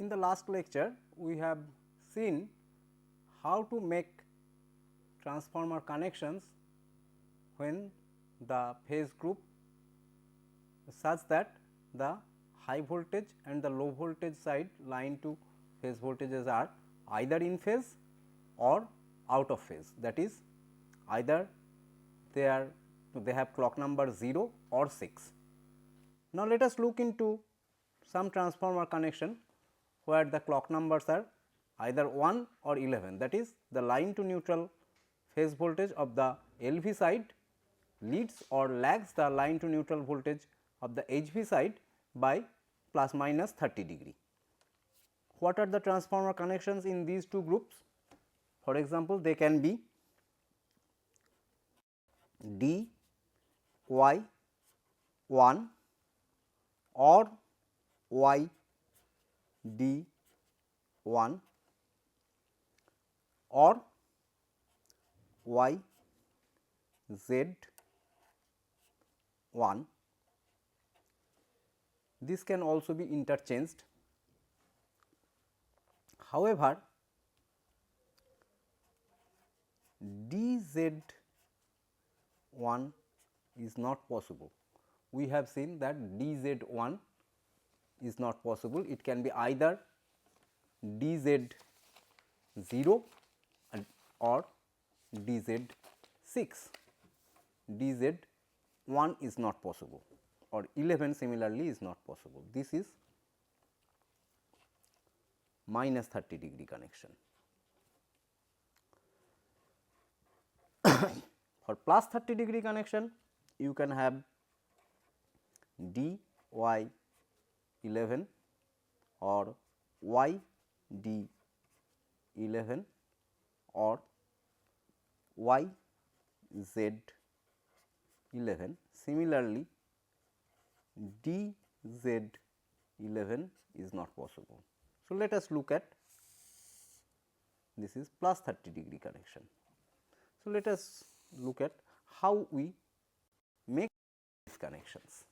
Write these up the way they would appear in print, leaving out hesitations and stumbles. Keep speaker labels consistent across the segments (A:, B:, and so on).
A: In the last lecture, we have seen how to make transformer connections when the phase group such that the high voltage and the low voltage side line to phase voltages are either in phase or out of phase, that is either they have clock number 0 or 6. Now, let us look into some transformer connection where the clock numbers are either 1 or 11, that is the line to neutral phase voltage of the LV side leads or lags the line to neutral voltage of the HV side by plus minus 30 degree. What are the transformer connections in these two groups? For example, they can be DY1 or YD1 or YZ1. This can also be interchanged. However, DZ1 is not possible. We have seen that DZ1 is not possible. It can be either DZ0 or DZ6. DZ1 is not possible, or 11 similarly is not possible. This is minus 30 degree connection. For plus 30 degree connection, you can have DY11 or YD11 or YZ11. Similarly, DZ11 is not possible. So, let us look at this is plus 30 degree connection. So, let us look at how we make these connections.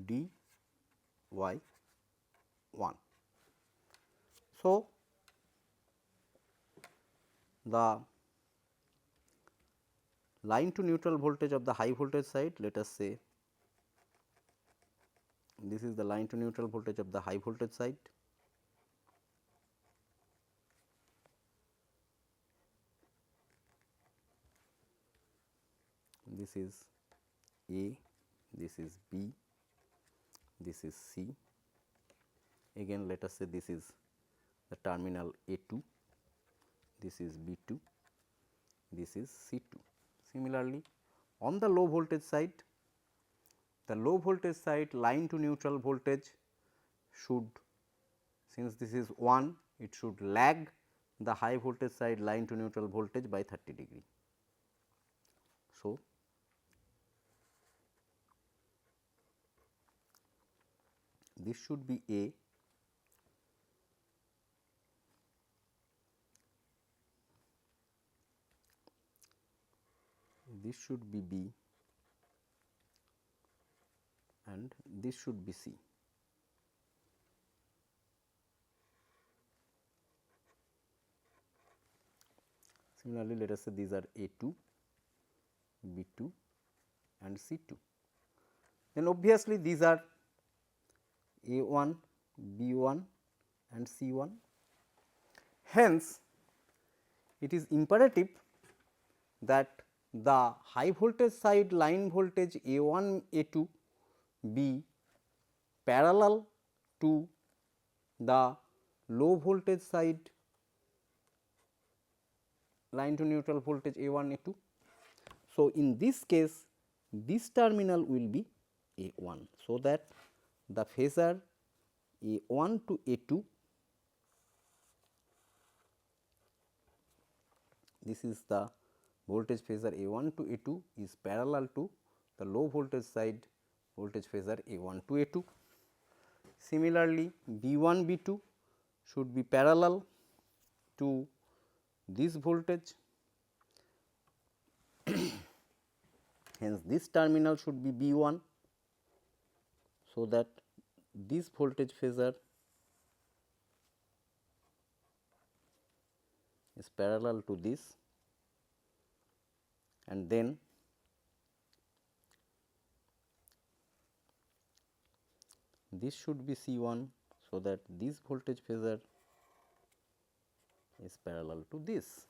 A: DY1. So, the line to neutral voltage of the high voltage side, let us say this is the line to neutral voltage of the high voltage side. This is A, this is B, this is C. Again, let us say this is the terminal A2, this is B2, this is C2. Similarly, on the low voltage side, the low voltage side line to neutral voltage should, since this is 1, it should lag the high voltage side line to neutral voltage by 30 degree. So, this should be A, this should be B, and this should be C. Similarly, let us say these are A2, B2 and C2. Then obviously, these are A1, B1 and C1. Hence, it is imperative that the high voltage side line voltage A1, A2 be parallel to the low voltage side line to neutral voltage A1, A2. So, in this case, this terminal will be A1. So, that the phasor A1 to A2, this is the voltage phasor A1 to A2 is parallel to the low voltage side voltage phasor A1 to A2. Similarly, B1, B2 should be parallel to this voltage
B: hence this terminal should be B1. So that this voltage phasor is parallel to this, and then this should be C1. So that this voltage phasor is parallel to this.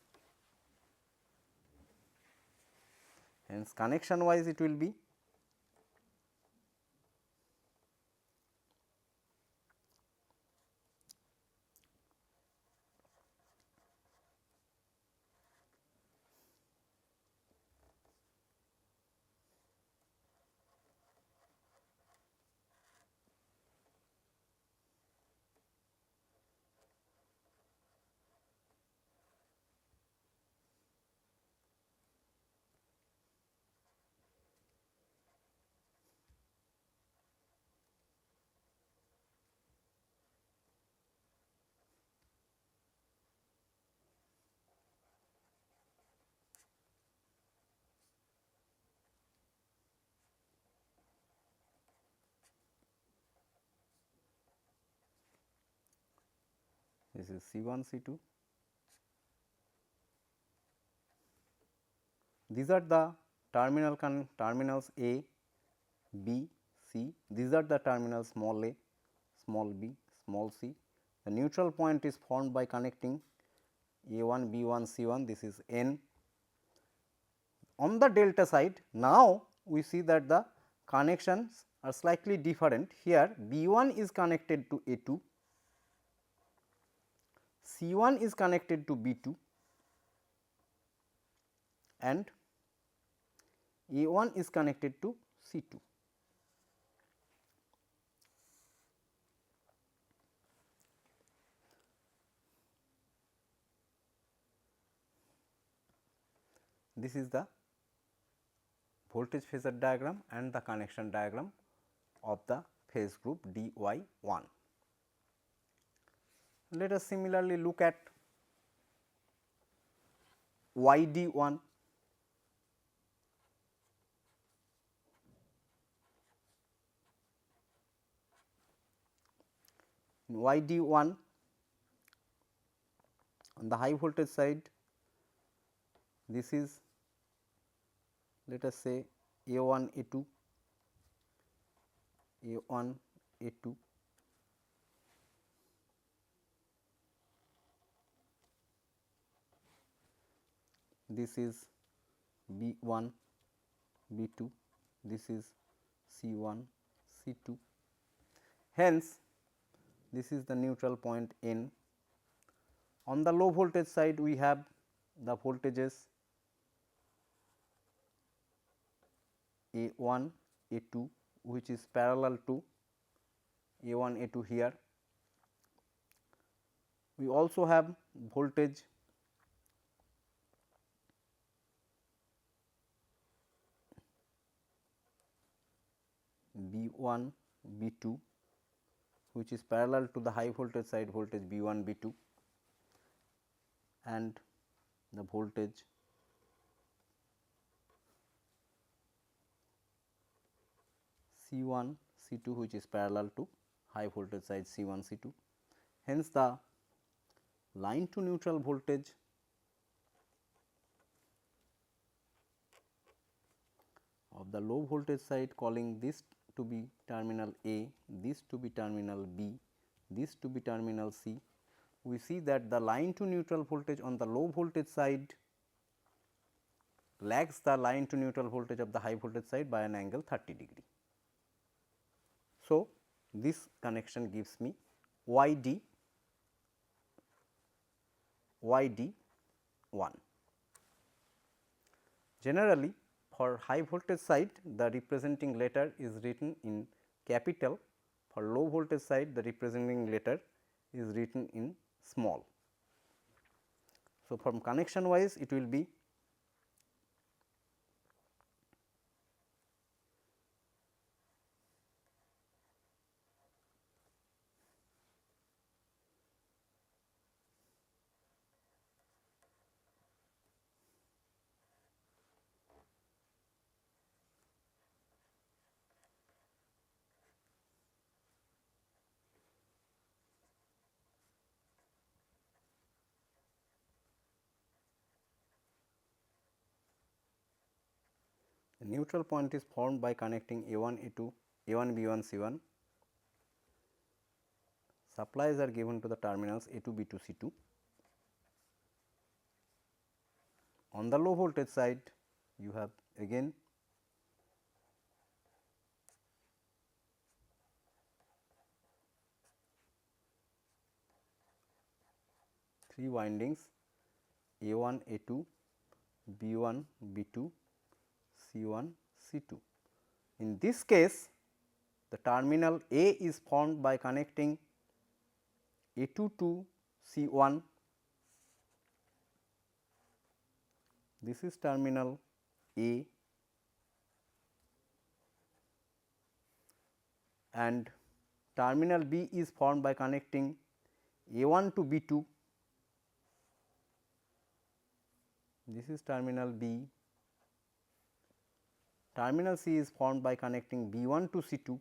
B: Hence, connection wise it will be this is C1 C2. These are the terminals A, B, C. These are the terminals small a, small b, small c. The neutral point is formed by connecting A1, B1, C1. This is N. On the delta side, now we see that the connections are slightly different. Here B1 is connected to A2, C1 is connected to B2, and A1 is connected to C2. This is the voltage phasor diagram and the connection diagram of the phase group DY1. Let us similarly look at YD1. In YD1, on the high voltage side, this is, let us say, A1 A2, A1 A2, this is B1 B2, this is C1 C2. Hence, this is the neutral point N. On the low voltage side, we have the voltages A1 A2, which is parallel to A1 A2 here. We also have voltage B1 B2, which is parallel to the high voltage side voltage B1 B2, and the voltage C1 C2, which is parallel to high voltage side C1 C2. Hence, the line to neutral voltage of the low voltage side, calling this to be terminal A, this to be terminal B, this to be terminal C. We see that the line to neutral voltage on the low voltage side lags the line to neutral voltage of the high voltage side by an angle 30 degree. So, this connection gives me YD 1. Generally, for high voltage side, the representing letter is written in capital. For low voltage side, the representing letter is written in small. So, from connection wise, it will be neutral point is formed by connecting A1, A2, A1, B1, C1. Supplies are given to the terminals A2, B2, C2. On the low voltage side, you have again three windings A1, A2, B1, B2, C1, C2. In this case, the terminal A is formed by connecting A2 to C1. This is terminal A, and terminal B is formed by connecting A1 to B2. This is terminal B. Terminal C is formed by connecting B1 to C2.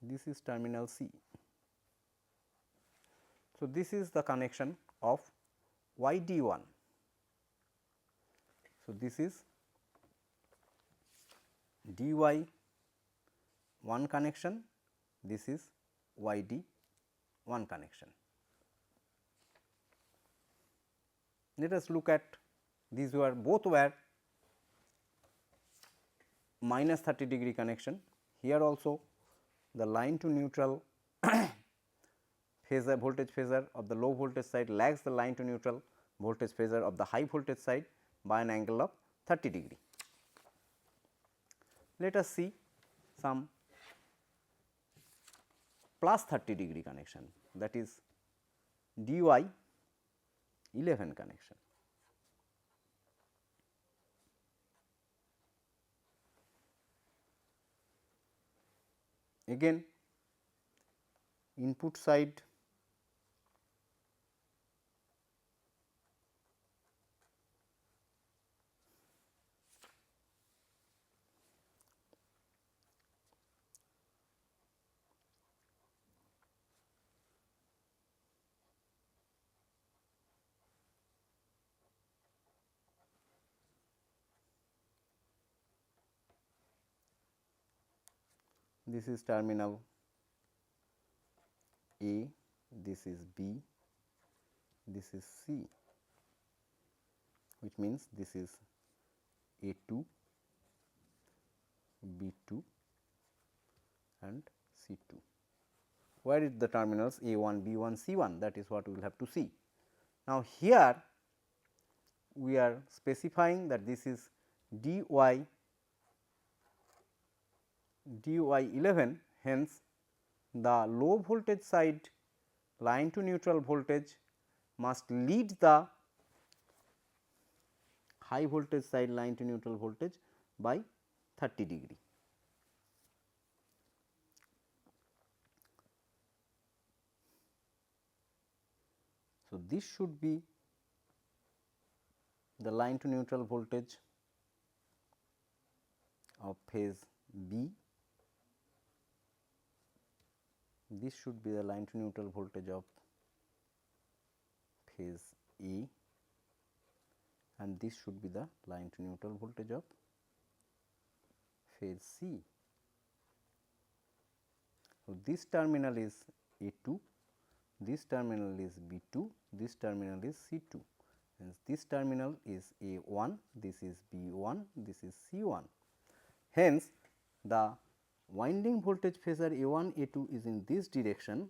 B: This is terminal C. So, this is the connection of YD1. So, this is DY1 connection, this is YD1 connection. Let us look at these both were minus 30 degree connection. Here also the line to neutral phasor voltage phasor of the low voltage side lags the line to neutral voltage phasor of the high voltage side by an angle of 30 degree. Let us see some plus 30 degree connection, that is DY11 connection. Again input side this is terminal A, this is B, this is C, which means this is A2, B2 and C2. Where is the terminals A1, B1, C1, that is what we will have to see. Now, here we are specifying that this is DY11, hence the low voltage side line to neutral voltage must lead the high voltage side line to neutral voltage by 30 degree. So, this should be the line to neutral voltage of phase B, this should be the line to neutral voltage of phase A, and this should be the line to neutral voltage of phase C. So, this terminal is A2, this terminal is B2, this terminal is C2, and this terminal is A1, this is B1, this is C1. Hence, the winding voltage phasor A1, A2 is in this direction.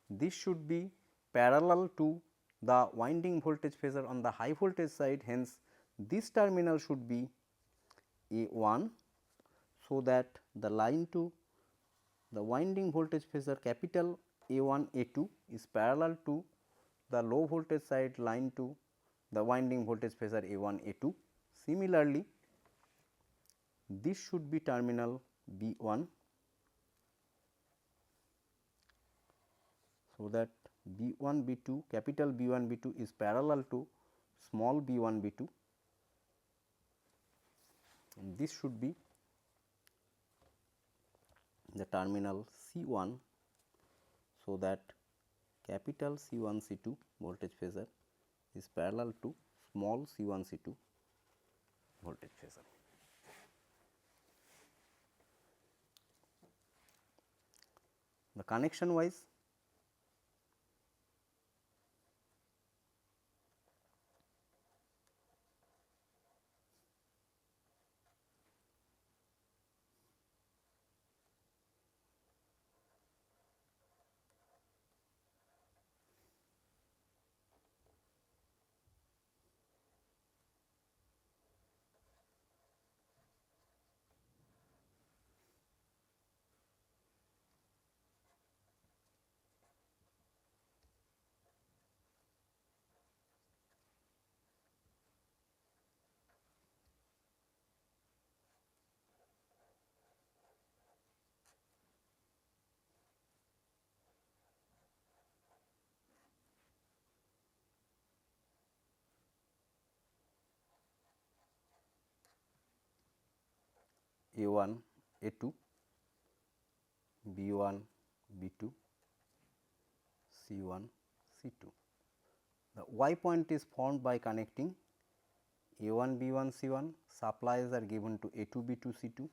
B: This should be parallel to the winding voltage phasor on the high voltage side. Hence, this terminal should be A1, so that the line to the winding voltage phasor capital A1, A2 is parallel to the low voltage side line to the winding voltage phasor A1, A2. Similarly, this should be terminal B1, so that B1, B2, capital B1, B2 is parallel to small b1, b2, and this should be the terminal C1, so that capital C1, C2 voltage phasor is parallel to small c1, c2 voltage phasor. The connection wise, A1, A2, B1, B2, C1, C2. The Y point is formed by connecting A1, B1, C1, supplies are given to A2, B2, C2.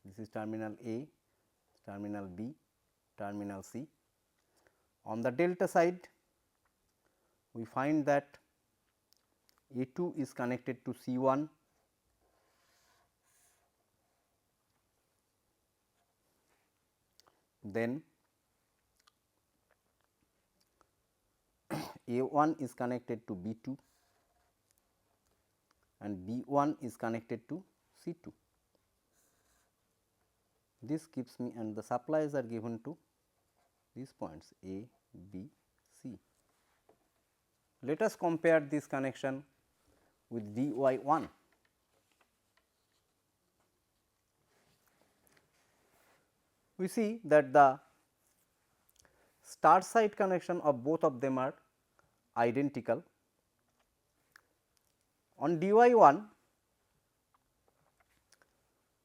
B: This is terminal A, terminal B, terminal C. On the delta side, we find that A2 is connected to C1, then A1 is connected to B2 and B1 is connected to C2. This gives me, and the supplies are given to these points A, B, C. Let us compare this connection with DY1. We see that the start side connection of both of them are identical. On DY1,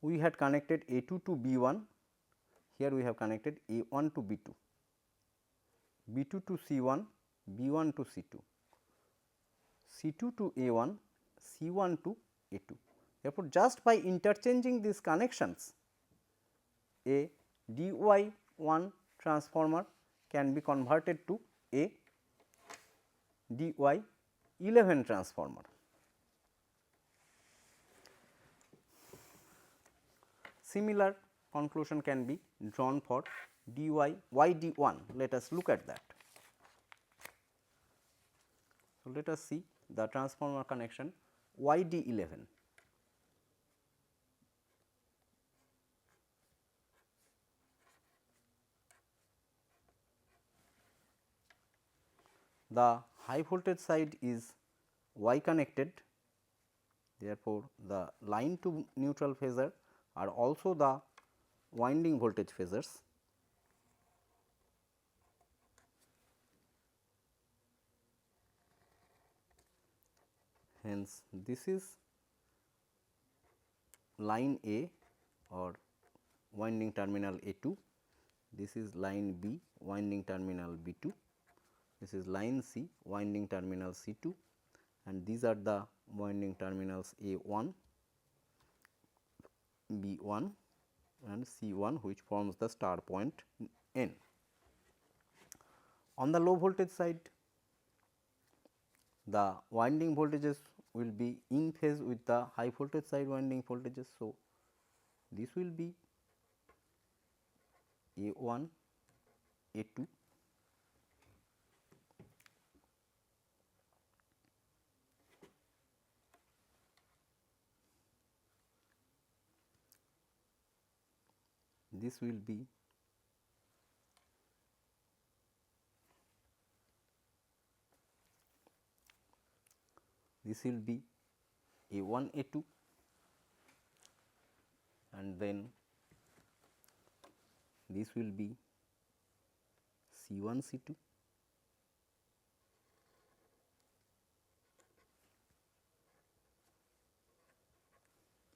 B: we had connected A2 to B1, here we have connected A1 to B2, B2 to C1, B1 to C2, C2 to A1, C1 to A2. Therefore, just by interchanging these connections, a DY1 transformer can be converted to a DY11 transformer. Similar conclusion can be drawn for YD1. Let us look at that. So, let us see the transformer connection YD11. The high voltage side is Y connected, therefore, the line to neutral phasor are also the winding voltage phasors. Hence, this is line A or winding terminal A2, this is line B winding terminal B2, this is line C winding terminal C2, and these are the winding terminals A1, B1 and C1, which forms the star point N. On the low voltage side, the winding voltages will be in phase with the high voltage side winding voltages. So, this will be A1, A2, this will be A1, A2, and then this will be C1, C2,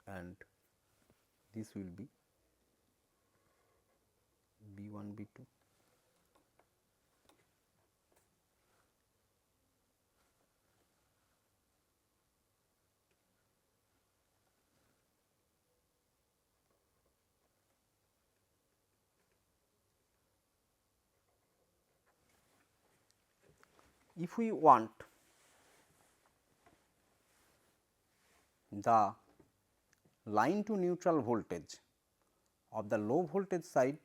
B: and this will be B1, B2. if we want the line to neutral voltage of the low voltage side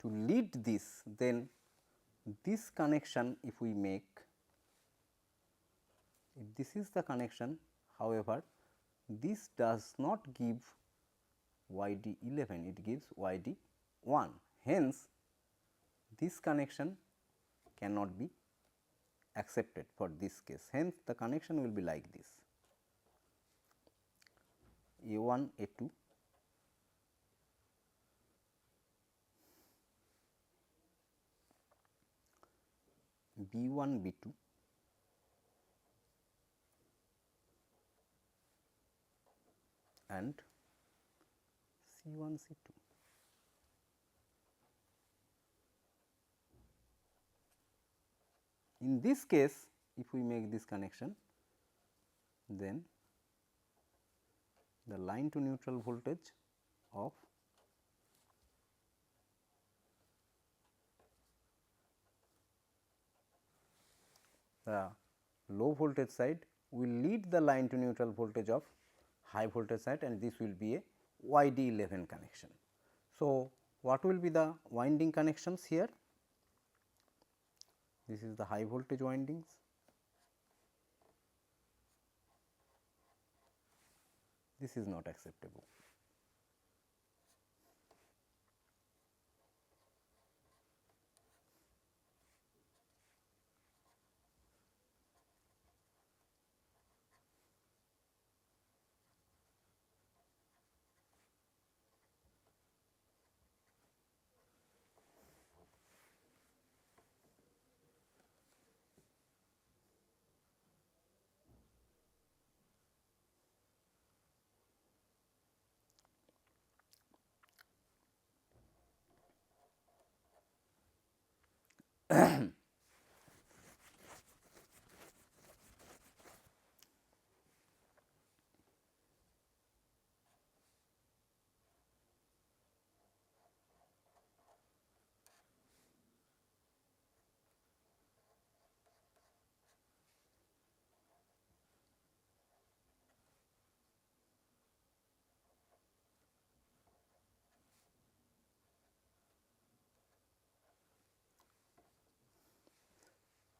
B: to lead this, then this connection if we make, if this is the connection, however, this does not give YD11, it gives YD1. Hence, this connection cannot be accepted for this case. Hence, the connection will be like this: A1, A2, B1, B2, and C1, C2. In this case, if we make this connection, then the line to neutral voltage of the low voltage side will lead the line to neutral voltage of high voltage side, and this will be a YD11 connection. So, what will be the winding connections here? This is the high voltage windings, this is not acceptable.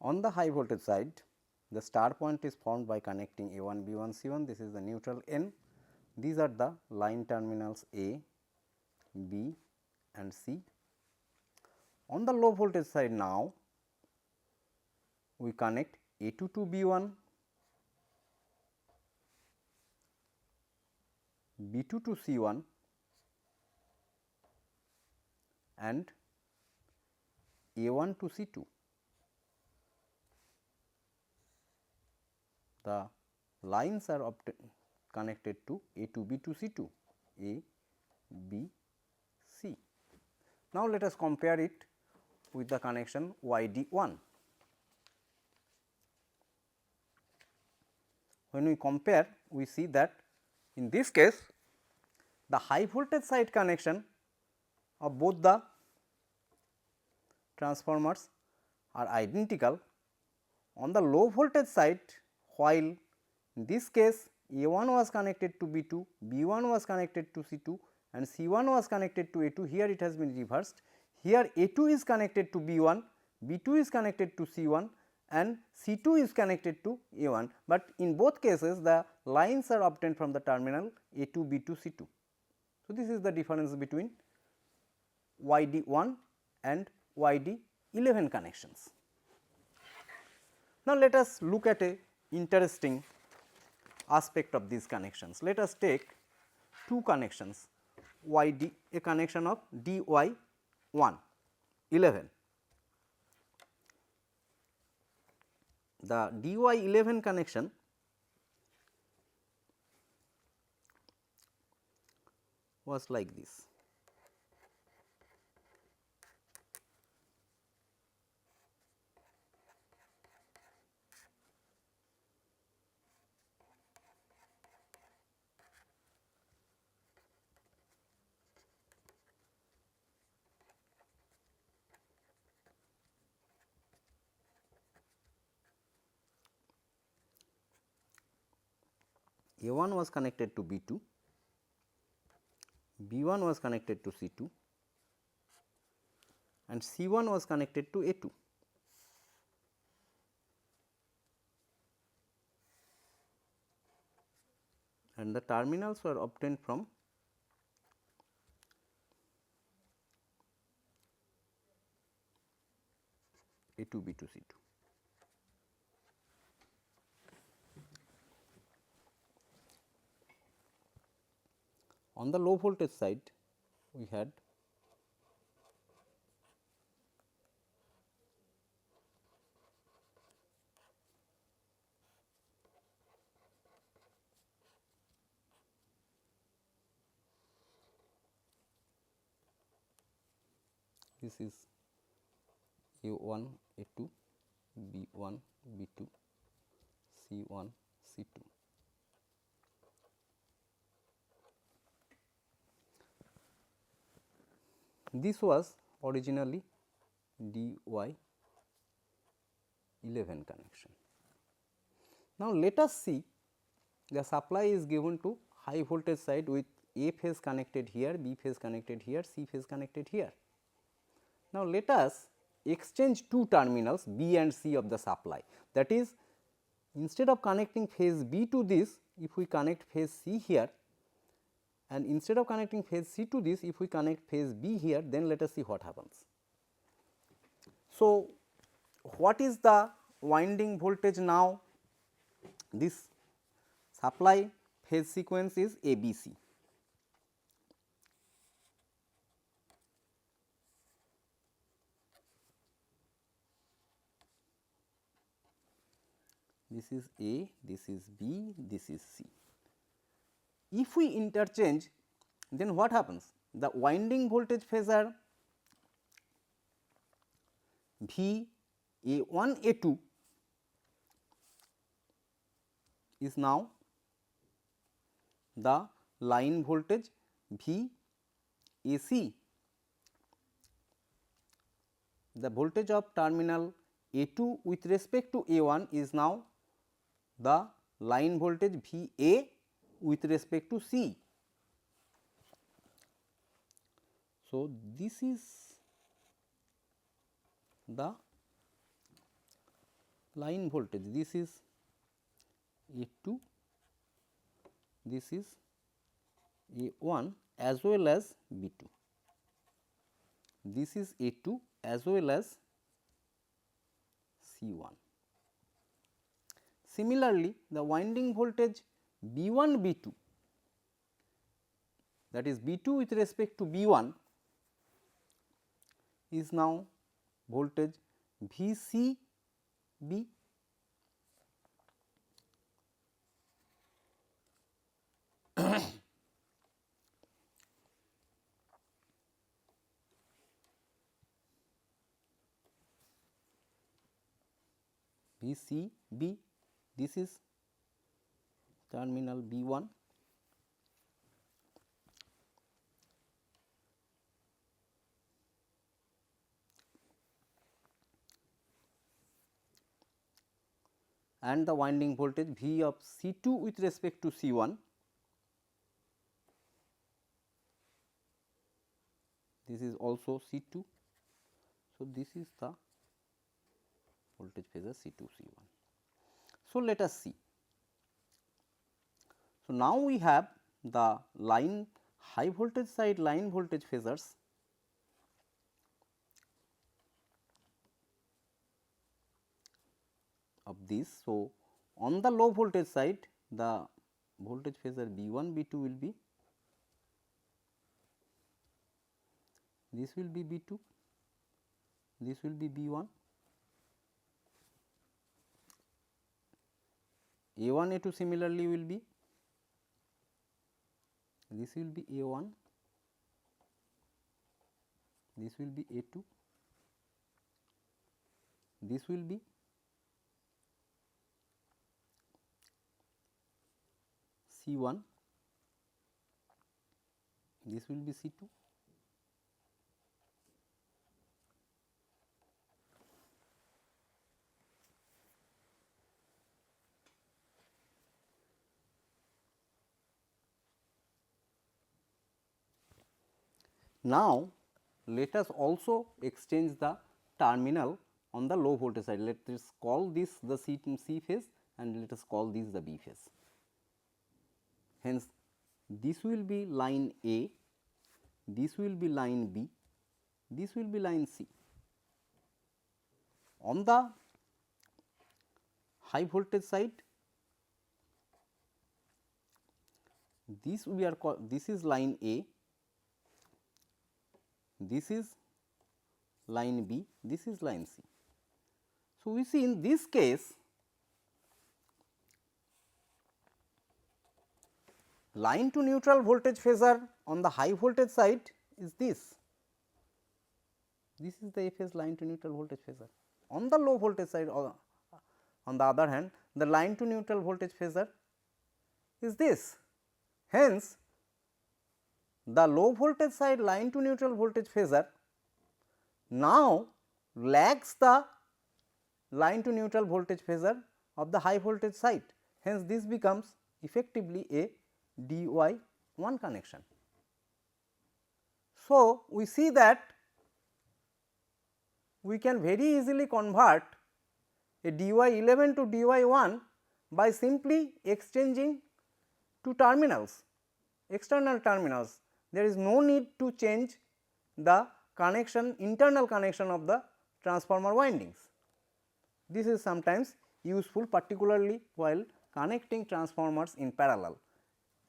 B: On the high voltage side, the star point is formed by connecting A1, B1, C1. This is the neutral N. These are the line terminals A, B and C. On the low voltage side now, we connect A2 to B1, B2 to C1 and A1 to C2. The lines are connected to A2, B2, C2, A, B, C. Now, let us compare it with the connection YD1. When we compare, we see that in this case the high voltage side connection of both the transformers are identical. On the low voltage side, while in this case A1 was connected to B2, B1 was connected to C2 and C1 was connected to A2, here it has been reversed. Here A2 is connected to B1, B2 is connected to C1 and C2 is connected to A1, but in both cases the lines are obtained from the terminal A2, B2, C2. So, this is the difference between YD1 and YD11 connections. Now, let us look at a interesting aspect of these connections. Let us take two connections, a connection of DY1 11. The DY11 connection was like this. A1 was connected to B2, B1 was connected to C2 and C1 was connected to A2. And the terminals were obtained from A2, B2, C2. On the low voltage side, we had this is A1, A2, B1, B2, C1, C2. This was originally DY11 connection. Now, let us see the supply is given to high voltage side with A phase connected here, B phase connected here, C phase connected here. Now, let us exchange two terminals B and C of the supply, that is, instead of connecting phase B to this, if we connect phase C here, and instead of connecting phase C to this, if we connect phase B here, then let us see what happens. So, what is the winding voltage now? This supply phase sequence is ABC. This is A, this is B, this is C. If we interchange, then what happens? The winding voltage phasor V A1 A2 is now the line voltage V AC. The voltage of terminal A2 with respect to A1 is now the line voltage V A with respect to C. So, this is the line voltage, this is A2, this is A1 as well as B2, this is A2 as well as C1. Similarly, the winding voltage B1 B2, that is B2 with respect to B1 is now voltage VC B. VCB, this is terminal B1, and the winding voltage V of C2 with respect to C1, this is also C2. So, this is the voltage phasor C2 C1. So, let us see. So, now we have the line high voltage side line voltage phasors of this. So, on the low voltage side the voltage phasor B1 B2 will be, this will be B2, this will be B1, A1 A2 similarly will be, this will be A1, this will be A2, this will be C1, this will be C2. Now, let us also exchange the terminal on the low voltage side. Let us call this the C phase and let us call this the B phase. Hence, this will be line A, this will be line B, this will be line C. On the high voltage side, this we are this is line A, this is line B, this is line C. So, we see in this case line to neutral voltage phasor on the high voltage side is this. This is the A phase line to neutral voltage phasor. On the low voltage side, on the other hand, the line to neutral voltage phasor is this. Hence, the low voltage side line to neutral voltage phasor now lags the line to neutral voltage phasor of the high voltage side. Hence, this becomes effectively a DY1 connection. So, we see that we can very easily convert a DY11 to DY1 by simply exchanging two terminals, external terminals. There is no need to change the connection, internal connection of the transformer windings. This is sometimes useful, particularly while connecting transformers in parallel.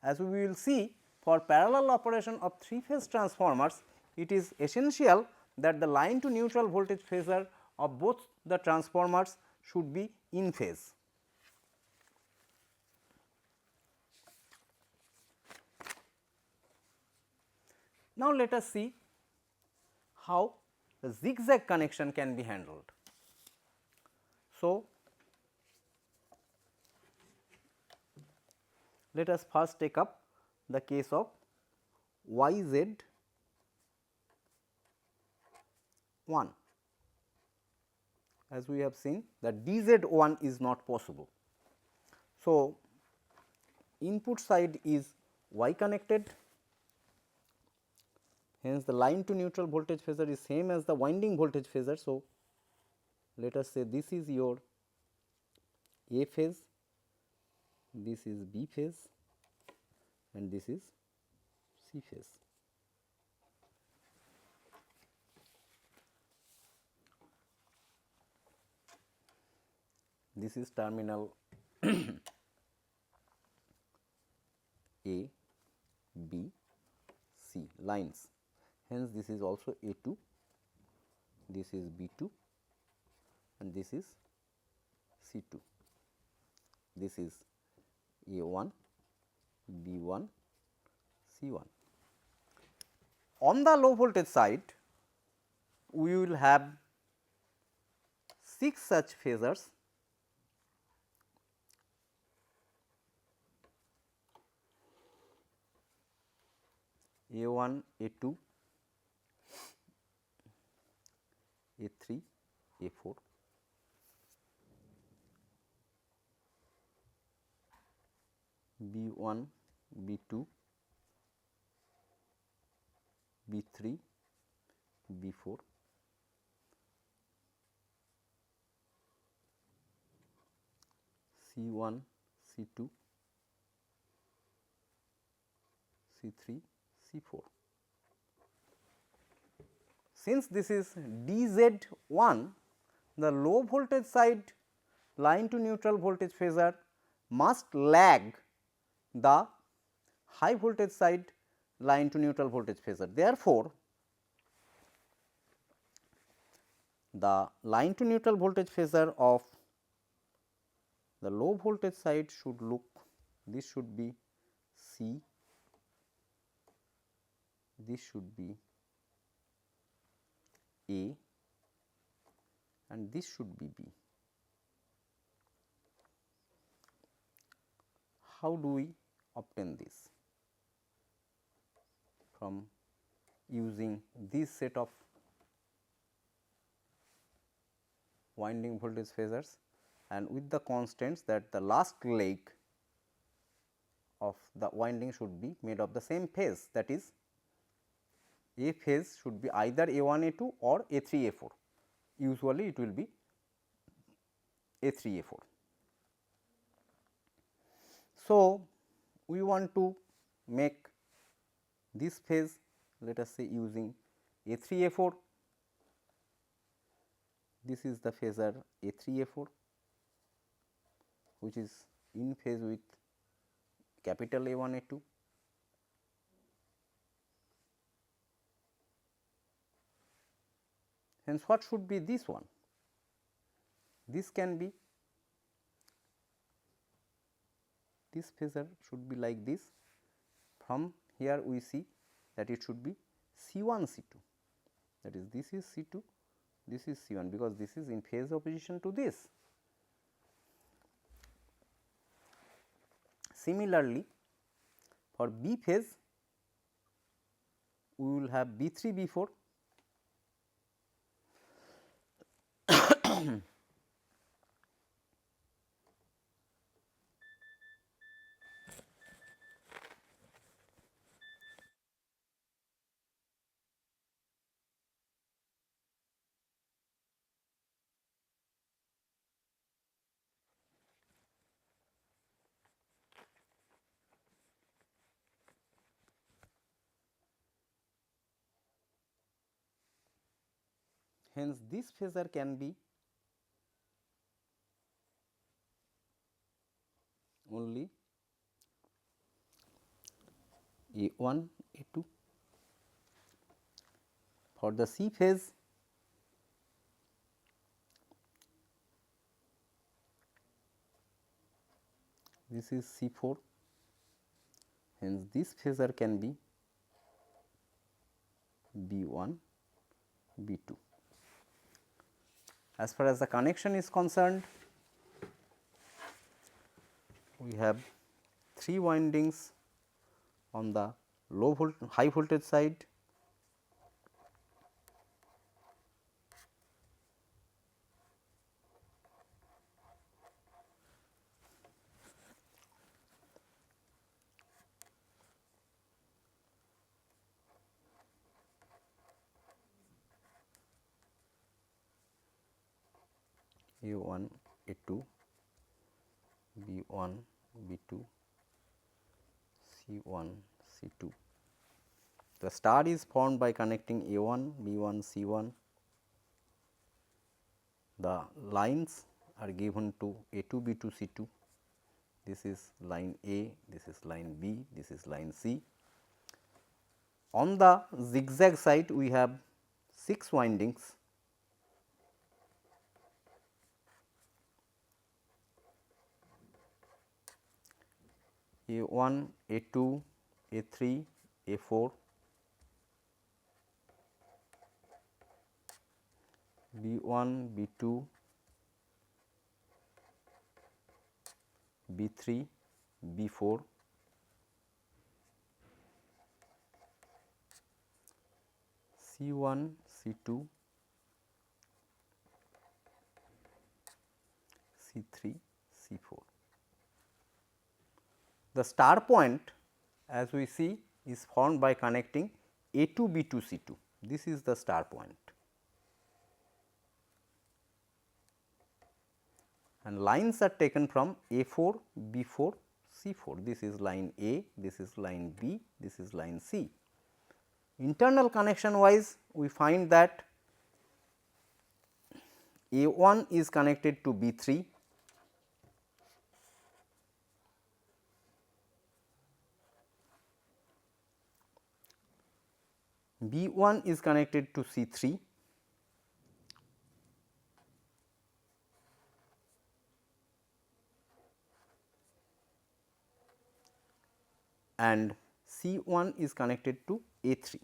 B: As we will see, for parallel operation of 3-phase transformers, it is essential that the line to neutral voltage phasor of both the transformers should be in phase. Now, let us see how the zigzag connection can be handled. So, let us first take up the case of YZ1. As we have seen that DZ1 is not possible. So, input side is Y connected, hence the line to neutral voltage phasor is same as the winding voltage phasor. So, let us say this is your A phase, this is B phase and this is C phase. This is terminal A, B, C lines. Hence, this is also A2, this is B2 and this is C2. This is A1, B1, C1. On the low voltage side, we will have 6 such phasors. A1, A2, A3, A4. B1, B2, B3, B4, C1, C2, C3, C4. Since this is DZ1, the low voltage side line to neutral voltage phasor must lag the high voltage side line to neutral voltage phasor. Therefore, the line to neutral voltage phasor of the low voltage side should look, this should be C, this should be A and this should be B. How do we obtain this? From using this set of winding voltage phasors and with the constants that the last leg of the winding should be made of the same phase, that is A phase should be either A1 A2 or A3 A4, usually it will be A3 A4. So, we want to make this phase, let us say using A3 A4, this is the phasor A3 A4 which is in phase with capital A1 A2. Hence, what should be this one? This can be, this phasor should be like this. From here we see that it should be C1 C2, that is this is C2, this is C1, because this is in phase opposition to this. Similarly, for B phase we will have B3 B4, hence this phasor can be only A1 A2. For the C phase, this is C4, hence this phasor can be B1 B2. As far as the connection is concerned, we have 3 windings on the high voltage side, A1 A2, B1 B2, C1 C2. The star is formed by connecting A1 B1 C1. The lines are given to A2 B2 C2. This is line A, this is line B, this is line C. On the zigzag side we have 6 windings, A1, A2, A3, A4, B1, B2, B3, B4, C1, C2, C3, C4. The star point, as we see, is formed by connecting A2 B2 C2. This is the star point, and lines are taken from A4 B4 C4. This is line A, this is line B, this is line C. Internal connection wise, we find that A1 is connected to B3, B1 is connected to C3, and C1 is connected to A3.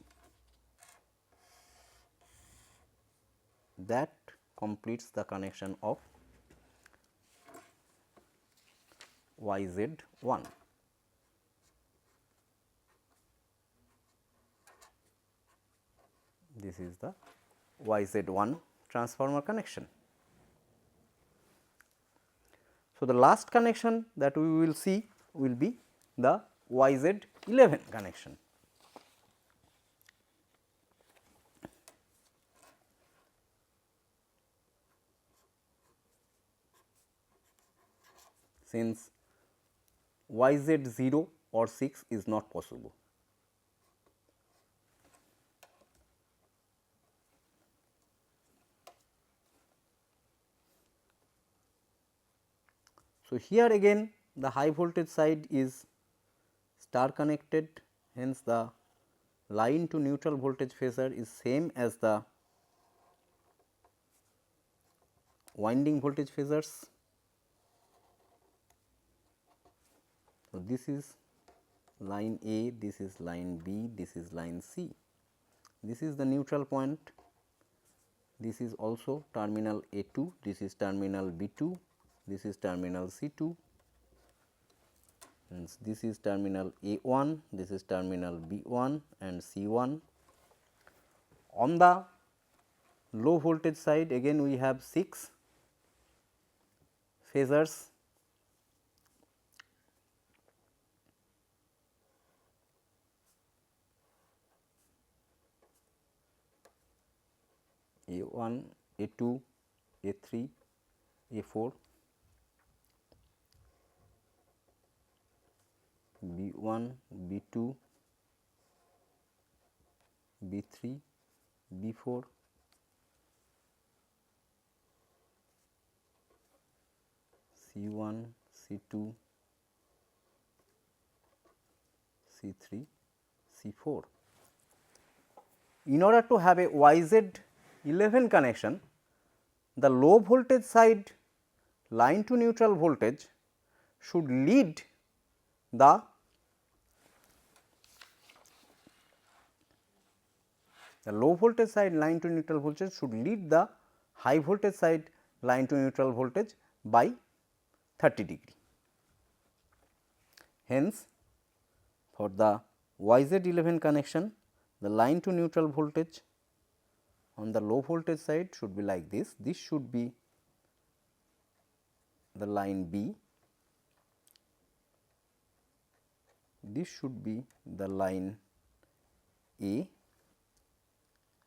B: That completes the connection of YZ1. This is the YZ1 transformer connection. So, the last connection that we will see will be the YZ11 connection. since YZ 0 or 6 is not possible. So, here again the high voltage side is star connected, hence the line to neutral voltage phasor is same as the winding voltage phasors. So, this is line A, this is line B, this is line C. This is the neutral point, this is also terminal A2, this is terminal B2, this is terminal C2, and this is terminal A1, this is terminal B1 and C1. On the low voltage side again we have 6 phasors. A1, A2, A3, A4, B1, B2, B3, B4, C1, C2, C3, C4. In order to have a YZ11 connection, the low voltage side line to neutral voltage should lead the low voltage side line to neutral voltage should lead the high voltage side line to neutral voltage by 30 degree. Hence, for the YZ11 connection, the line to neutral voltage on the low voltage side should be like this. This should be the line B, this should be the line A,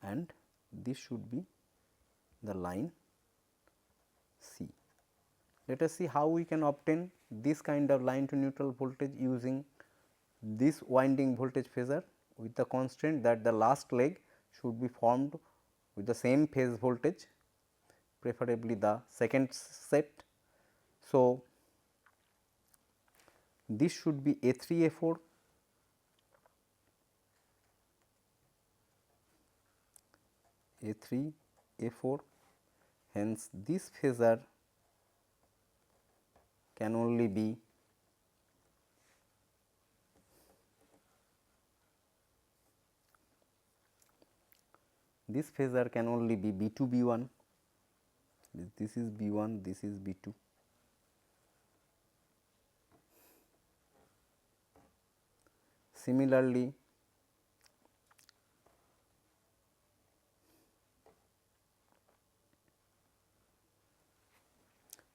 B: and this should be the line C. Let us see how we can obtain this kind of line to neutral voltage using this winding voltage phasor, with the constraint that the last leg should be formed with the same phase voltage, preferably the second set. So, this should be A3, A4, A3, A4, hence this phasor can only be B2, B1, this is B1, this is B2. Similarly,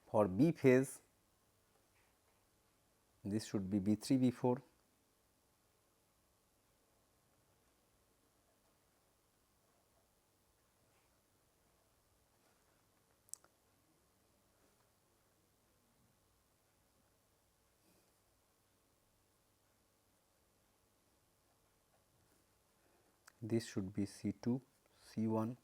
B: for B phase, this should be B3, B4, this should be C2, C1,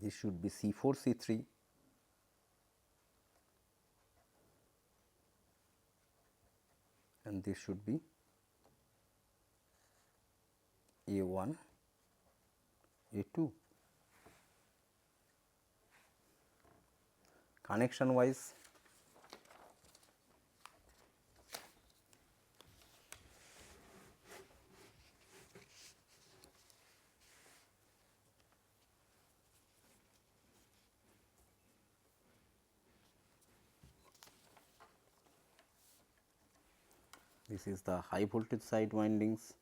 B: this should be C4, C3, and this should be A1, A2. Connection wise, this is the high voltage side windings,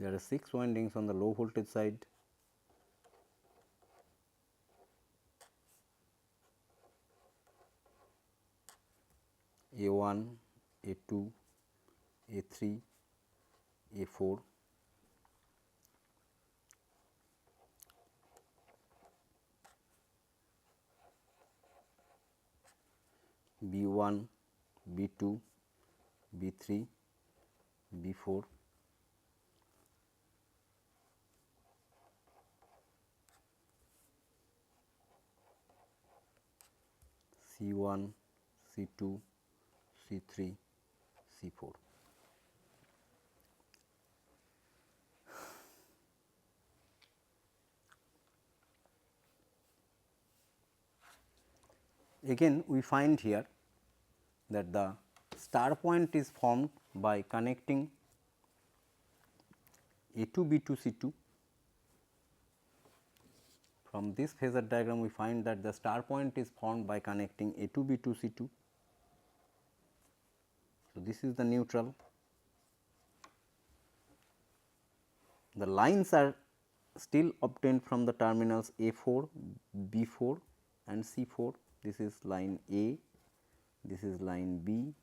B: There are 6 windings on the low voltage side. A1, A2, A3, A4, B1, B2, B3, B4, C1, C2, C3, C4. Again we find here that the star point is formed by connecting A2, B2, C2. From this phasor diagram we find that the star point is formed by connecting A2, B2, C2. So, this is the neutral. The lines are still obtained from the terminals A4, B4 and C4. This is line A, this is line B,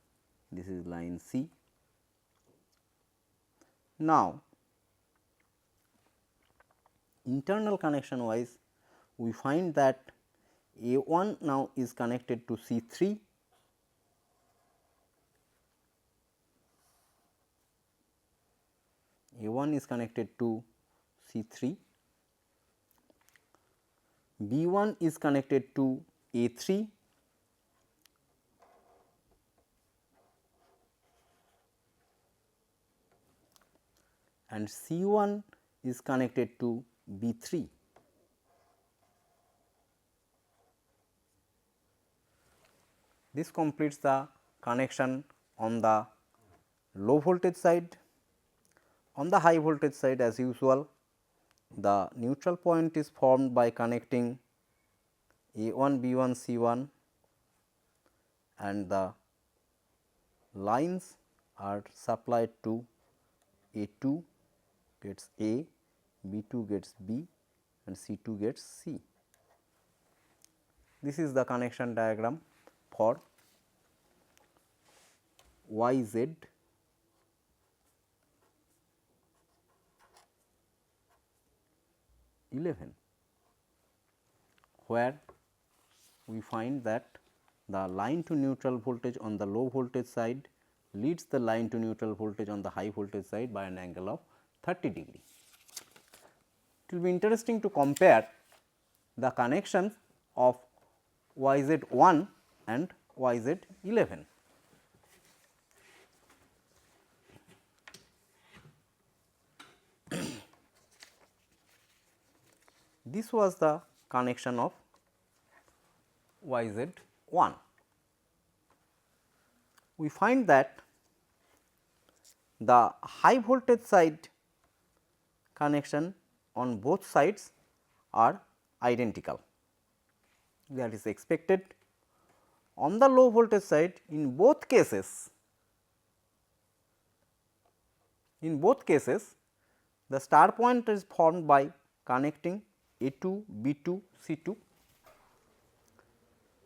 B: this is line C. Now, internal connection wise we find that A1 now is connected to C3, A1 is connected to C3, B1 is connected to A3, and C1 is connected to B3. This completes the connection on the low voltage side. On the high voltage side, as usual, the neutral point is formed by connecting A1, B1, C1, and the lines are supplied to A2 gets A, B2 gets B and C2 gets C. This is the connection diagram for YZ (11), where we find that the line to neutral voltage on the low voltage side leads the line to neutral voltage on the high voltage side by an angle of 30 degree. It will be interesting to compare the connections of YZ1 and YZ11. This was the connection of YZ1. We find that the high voltage side connection on both sides are identical, that is expected. On the low voltage side, in both cases the star point is formed by connecting A2, B2, C2.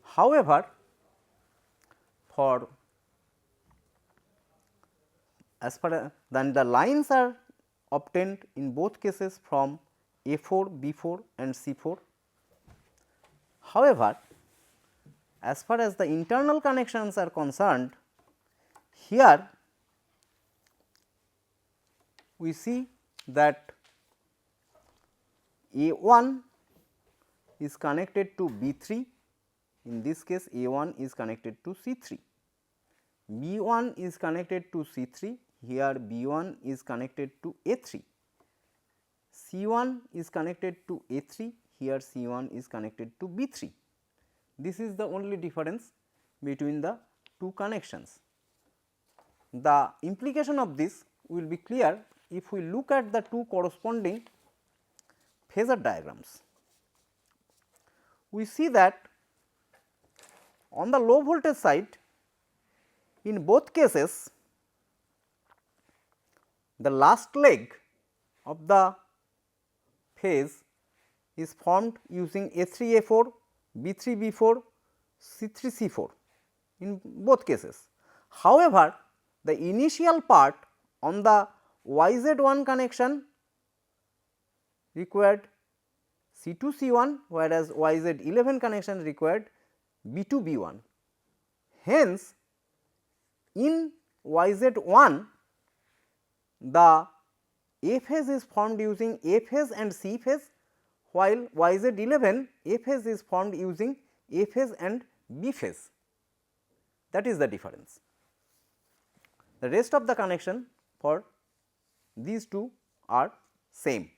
B: However, for as far then the lines are obtained in both cases from A4, B4 and C4. However, as far as the internal connections are concerned, here we see that A1 is connected to B3, in this case A1 is connected to C3, B1 is connected to C3, here B1 is connected to A3, C1 is connected to A3, here C1 is connected to B3. This is the only difference between the two connections. The implication of this will be clear if we look at the two corresponding phasor diagrams. We see that on the low voltage side, in both cases the last leg of the phase is formed using A3A4, B3B4, C3C4 in both cases. However, the initial part on the YZ1 connection required C2C1, whereas YZ11 connection required B2B1. Hence, in YZ1 the A phase is formed using A phase and C phase, while YZ11 A phase is formed using A phase and B phase. That is the difference. The rest of the connection for these two are same.